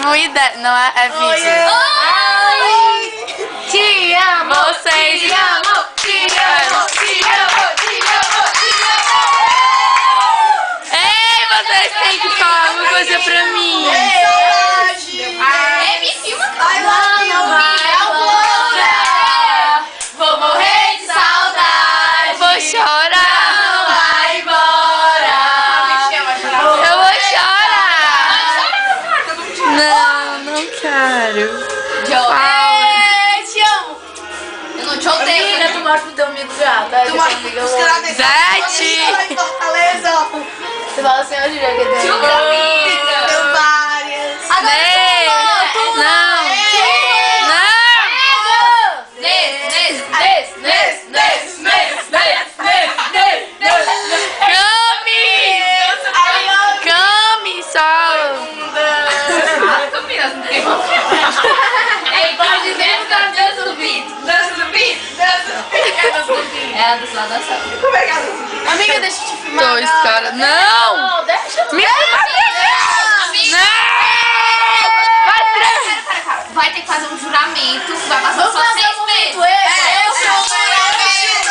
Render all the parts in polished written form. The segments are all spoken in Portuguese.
vivo e não é vídeo. Oi! Te amo! Vocês. Te amo! Te amo! Te amo! Te amo! Te amo! Ei, vocês têm que falar alguma coisa pra mim. Ei, me filma, cara! Não vai embora! Vou morrer de saudade! Vou chorar. Não vai embora! Eu vou chorar. Não quero. Ei, te amo! Eu não te odeio. Tu mostra pro teu amigo gato. Aí Tu teu mostra amigo pros louco. caras Zete. em Fortaleza. Você fala assim, ó, Julia, que tem Jura, amiga? Deu várias. Ney. Não. Cami, só. Ei, pode dizer que tá dança do beat. Dança do beat. É a do lado da sala. Como é que é? Amiga, deixa eu te filmar. Dois caras. Não. Não, deixa eu Me Vai ter que fazer um juramento. Vai passar Vamos só fazer 6 um meses. momento extra. Eu sou juramento.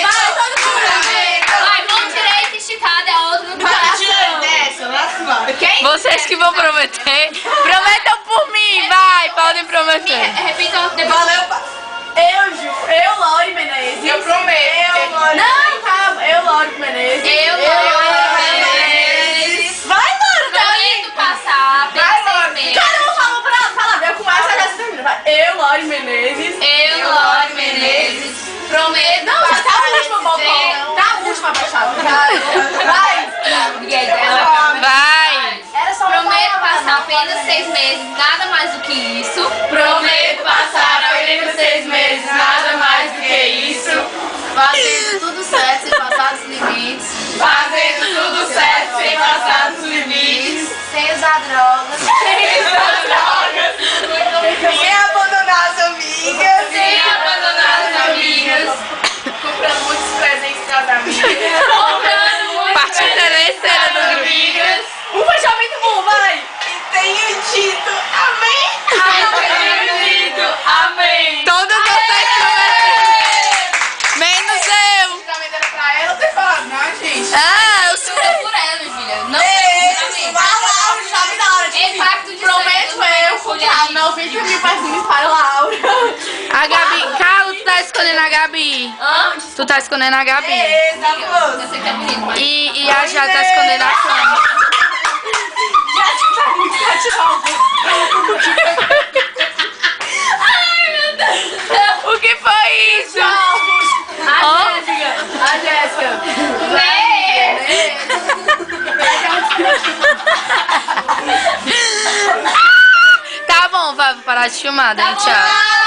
Vai, todo juramento. Vai, mão direita esticada, é a outra no coração. Dessa, vai. Quem? Vocês que vão prometer, prometam por mim, vai, podem prometer. Repita depois. Valeu, pai. Eu, Laure Menezes. Eu prometo. Eu, Laure. Não, calma. Eu, Laure Menezes. Eu, Laure Menezes. Vai, Laure, tá Prometo passar Vai, pelos 6 Laure. meses. Cara, eu vou falar pra ela. Fala, eu começo a você termina. Vai. Eu, Laure Menezes. Eu, Laure Menezes. Prometo Não, já tá a passar última, Bocó. Tá a última baixada. Vai. Vai. Era só Prometo passar apenas 6 meses, nada mais do que isso. Prometo passar apenas 6 meses, nada mais do que isso. Fazendo tudo certo, sem passar dos limites. Fazendo tudo certo, sem passar dos limites. Sem usar drogas. Sem usar drogas. Sem abandonar as amigas. Sem abandonar as amigas. Comprando muitos presentes para as amigas. Comprando muitas Parte interesseira do grupo. amigas. Um fechamento bom, vai! E tenho dito amém. Amém. Todos vocês prometem. Menos eu. O juramento era pra ela ter falado, não, gente. Ah, eu sou. Jura por ela, minha filha. Não Ei, juramento. vai lá, o jurame da hora. É pacto de Prometo sangue, eu comprar 90 mil perfumes para Laura. A Gabi. Carlos, tu tá escondendo a Gabi. Tu tá escondendo a Gabi. Ei, tá bom. Eu sei que é bonito, mas... E a Já tá escondendo a Cami. O que foi isso? A Jéssica. Tá bom, vai parar de filmar, Tá bom, tchau.